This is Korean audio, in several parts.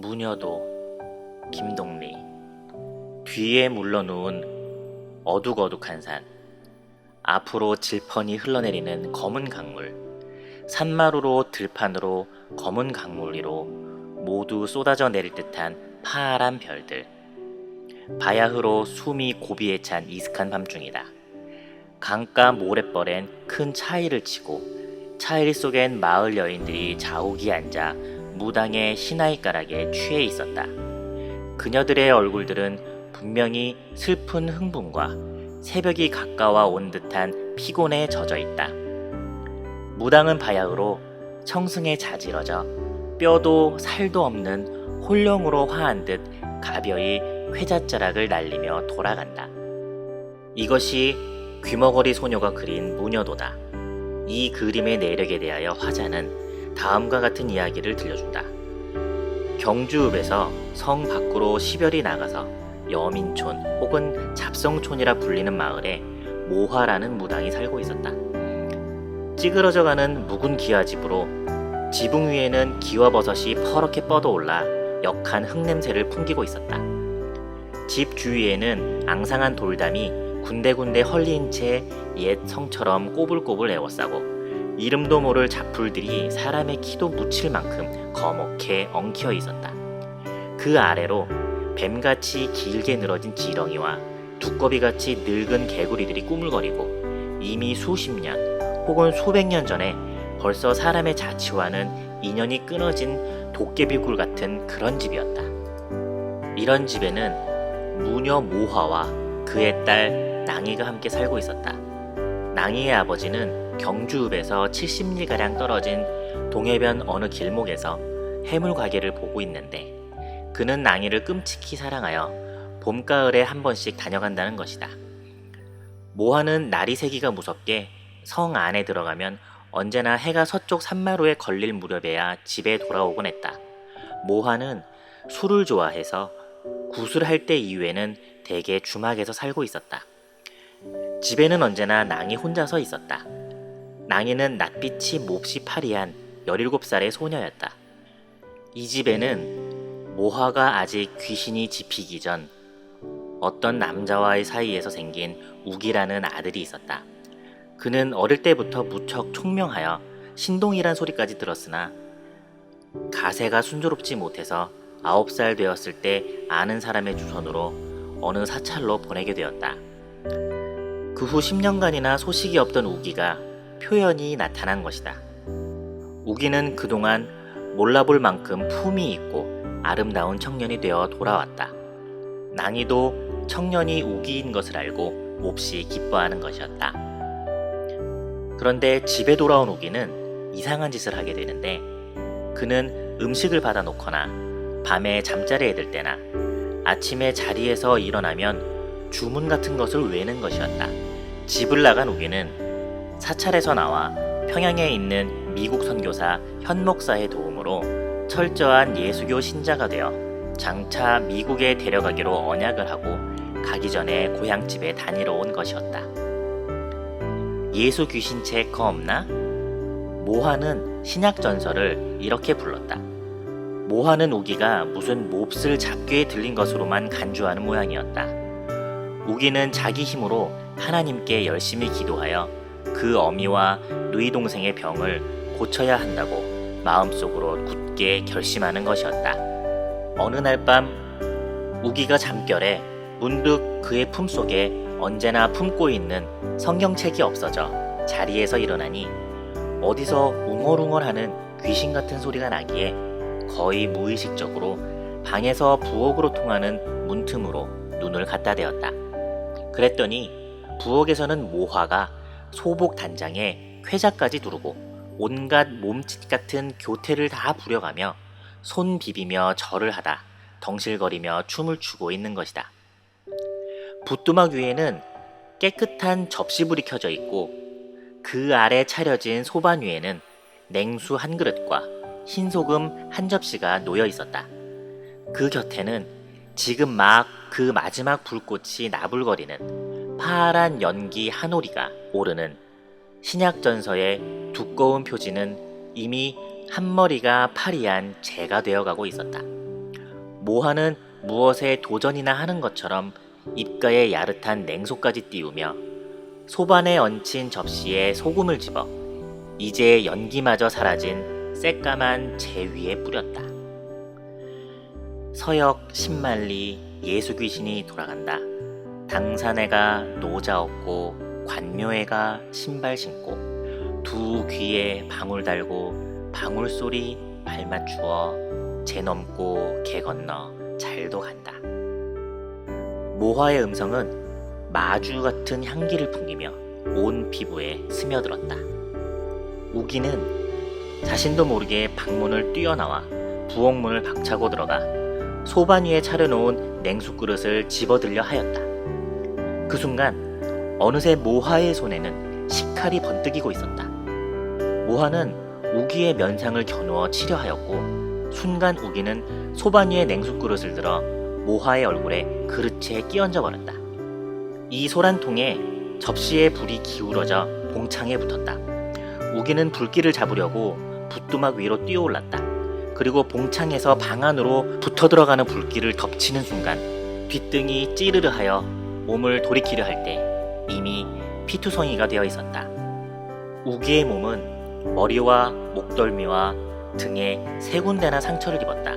무녀도, 김동리. 뒤에 물러누운 어둑어둑한 산, 앞으로 질펀이 흘러내리는 검은 강물, 산마루로 들판으로 검은 강물 위로 모두 쏟아져 내릴 듯한 파란 별들. 바야흐로 숨이 고비에 찬 이슥한 밤중이다. 강가 모래벌엔 큰 차이를 치고 차일 속엔 마을 여인들이 자욱이 앉아 무당의 시나이가락에 취해 있었다. 그녀들의 얼굴들은 분명히 슬픈 흥분과 새벽이 가까워 온 듯한 피곤에 젖어 있다. 무당은 바야흐로 청승에 자지러져 뼈도 살도 없는 홀령으로 화한 듯 가벼이 회잣자락을 날리며 돌아간다. 이것이 귀머거리 소녀가 그린 무녀도다. 이 그림의 내력에 대하여 화자는 다음과 같은 이야기를 들려준다. 경주읍에서 성 밖으로 시별이 나가서 여민촌 혹은 잡성촌이라 불리는 마을에 모화라는 무당이 살고 있었다. 찌그러져가는 묵은 기와집으로 지붕 위에는 기와버섯이 퍼렇게 뻗어올라 역한 흙냄새를 풍기고 있었다. 집 주위에는 앙상한 돌담이 군데군데 헐린 채 옛 성처럼 꼬불꼬불 에워싸고 이름도 모를 잡풀들이 사람의 키도 묻힐 만큼 거목해 엉켜 있었다. 그 아래로 뱀같이 길게 늘어진 지렁이와 두꺼비같이 늙은 개구리들이 꾸물거리고 이미 수십 년 혹은 수백 년 전에 벌써 사람의 자취와는 인연이 끊어진 도깨비굴 같은 그런 집이었다. 이런 집에는 무녀 모화와 그의 딸 낭이가 함께 살고 있었다. 낭이의 아버지는 경주읍에서 70리가량 떨어진 동해변 어느 길목에서 해물 가게를 보고 있는데 그는 낭이를 끔찍히 사랑하여 봄가을에 한 번씩 다녀간다는 것이다. 모화는 날이 새기가 무섭게 성 안에 들어가면 언제나 해가 서쪽 산마루에 걸릴 무렵에야 집에 돌아오곤 했다. 모화는 술을 좋아해서 구슬할 때 이후에는 대개 주막에서 살고 있었다. 집에는 언제나 낭이 혼자서 있었다. 낭이는 낯빛이 몹시 파리한 17살의 소녀였다. 이 집에는 모화가 아직 귀신이 집히기 전 어떤 남자와의 사이에서 생긴 우기라는 아들이 있었다. 그는 어릴 때부터 무척 총명하여 신동이란 소리까지 들었으나 가세가 순조롭지 못해서 9살 되었을 때 아는 사람의 주선으로 어느 사찰로 보내게 되었다. 그 후 10년간이나 소식이 없던 우기가 표연히 나타난 것이다. 우기는 그동안 몰라볼 만큼 품이 있고 아름다운 청년이 되어 돌아왔다. 낭이도 청년이 우기인 것을 알고 몹시 기뻐하는 것이었다. 그런데 집에 돌아온 우기는 이상한 짓을 하게 되는데 그는 음식을 받아 놓거나 밤에 잠자리에 들 때나 아침에 자리에서 일어나면 주문 같은 것을 외는 것이었다. 집을 나간 우기는 사찰에서 나와 평양에 있는 미국 선교사 현 목사의 도움으로 철저한 예수교 신자가 되어 장차 미국에 데려가기로 언약을 하고 가기 전에 고향집에 다니러 온 것이었다. 예수 귀신책 없나? 모화는 신약 전설을 이렇게 불렀다. 모화는 우기가 무슨 몹쓸 잡귀에 들린 것으로만 간주하는 모양이었다. 우기는 자기 힘으로 하나님께 열심히 기도하여 그 어미와 누이 동생의 병을 고쳐야 한다고 마음속으로 굳게 결심하는 것이었다. 어느 날 밤 우기가 잠결에 문득 그의 품속에 언제나 품고 있는 성경책이 없어져 자리에서 일어나니 어디서 웅얼웅얼하는 귀신 같은 소리가 나기에 거의 무의식적으로 방에서 부엌으로 통하는 문틈으로 눈을 갖다 대었다. 그랬더니 부엌에서는 모화가 소복 단장에 쾌자까지 두르고 온갖 몸짓 같은 교태를 다 부려가며 손 비비며 절을 하다 덩실거리며 춤을 추고 있는 것이다. 붓두막 위에는 깨끗한 접시불이 켜져 있고 그 아래 차려진 소반 위에는 냉수 한 그릇과 흰소금 한 접시가 놓여 있었다. 그 곁에는 지금 막 그 마지막 불꽃이 나불거리는 파란 연기 한 오리가 오르는 신약전서의 두꺼운 표지는 이미 한 머리가 파리한 재가 되어가고 있었다. 모하는 무엇에 도전이나 하는 것처럼 입가에 야릇한 냉소까지 띄우며 소반에 얹힌 접시에 소금을 집어 이제 연기마저 사라진 새까만 재 위에 뿌렸다. 서역 신말리 예수귀신이 돌아간다. 당사내가 노자 얻고 관묘애가 신발 신고 두 귀에 방울 달고 방울 소리 발 맞추어 재 넘고 개 건너 잘도 간다. 모화의 음성은 마주 같은 향기를 풍기며 온 피부에 스며들었다. 우기는 자신도 모르게 방문을 뛰어나와 부엌문을 박차고 들어가 소반 위에 차려놓은 냉수 그릇을 집어들려 하였다. 그 순간 어느새 모하의 손에는 식칼이 번뜩이고 있었다. 모하는 우기의 면상을 겨누어 치려 하였고 순간 우기는 소반 위에 냉수 그릇을 들어 모하의 얼굴에 그릇에 끼얹어 버렸다. 이 소란통에 접시의 불이 기울어져 봉창에 붙었다. 우기는 불길을 잡으려고 붓두막 위로 뛰어올랐다. 그리고 봉창에서 방 안으로 붙어 들어가는 불길을 덮치는 순간 뒷등이 찌르르하여 몸을 돌이키려 할 때 이미 피투성이가 되어 있었다. 우기의 몸은 머리와 목덜미와 등에 세 군데나 상처를 입었다.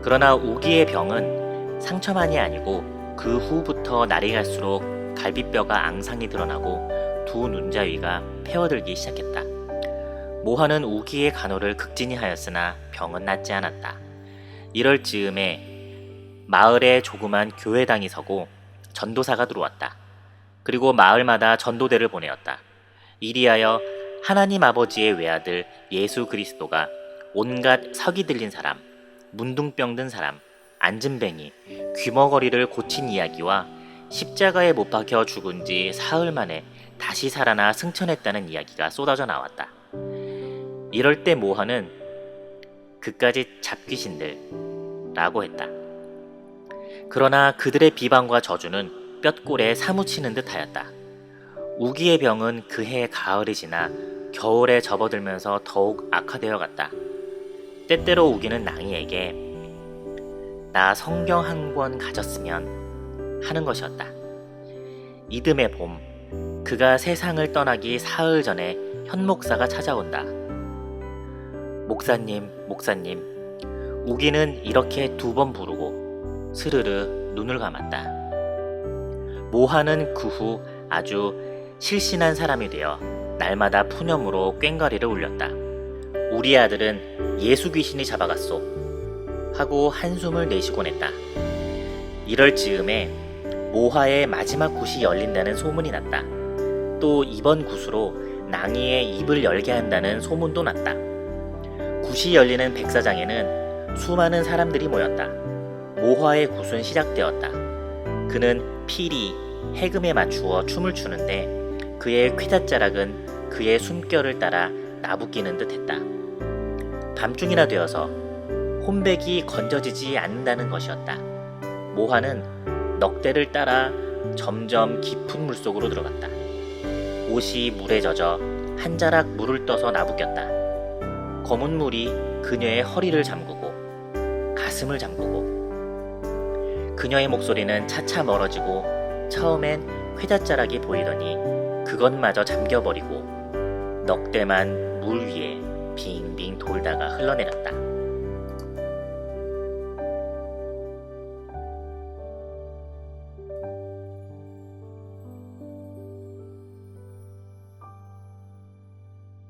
그러나 우기의 병은 상처만이 아니고 그 후부터 날이 갈수록 갈비뼈가 앙상이 드러나고 두 눈자 위가 패어들기 시작했다. 모하는 우기의 간호를 극진히 하였으나 병은 낫지 않았다. 이럴 즈음에 마을에 조그만 교회당이 서고 전도사가 들어왔다. 그리고 마을마다 전도대를 보내었다. 이리하여 하나님 아버지의 외아들 예수 그리스도가 온갖 석이 들린 사람, 문둥병 든 사람, 앉은뱅이, 귀머거리를 고친 이야기와 십자가에 못 박혀 죽은 지 사흘 만에 다시 살아나 승천했다는 이야기가 쏟아져 나왔다. 이럴 때 모하는 그까짓 잡귀신들 라고 했다. 그러나 그들의 비방과 저주는 뼛골에 사무치는 듯 하였다. 우기의 병은 그해 가을이 지나 겨울에 접어들면서 더욱 악화되어 갔다. 때때로 우기는 낭이에게 나 성경 한 권 가졌으면 하는 것이었다. 이듬해 봄, 그가 세상을 떠나기 사흘 전에 현 목사가 찾아온다. 목사님, 목사님, 우기는 이렇게 두 번 부르고 스르르 눈을 감았다. 모하는 그 후 아주 실신한 사람이 되어 날마다 푸념으로 꽹과리를 울렸다. 우리 아들은 예수 귀신이 잡아갔소 하고 한숨을 내쉬곤 했다. 이럴 즈음에 모하의 마지막 굿이 열린다는 소문이 났다. 또 이번 굿으로 낭이의 입을 열게 한다는 소문도 났다. 굿이 열리는 백사장에는 수많은 사람들이 모였다. 모하의 굿은 시작되었다. 그는 피리, 해금에 맞추어 춤을 추는데 그의 쾌잣자락은 그의 숨결을 따라 나부끼는 듯 했다. 밤중이나 되어서 혼백이 건져지지 않는다는 것이었다. 모하는 넉대를 따라 점점 깊은 물속으로 들어갔다. 옷이 물에 젖어 한 자락 물을 떠서 나부꼈다. 검은 물이 그녀의 허리를 잠그고 가슴을 잠그고 그녀의 목소리는 차차 멀어지고 처음엔 쾌잣자락이 보이더니 그것마저 잠겨버리고 넉대만 물 위에 빙빙 돌다가 흘러내렸다.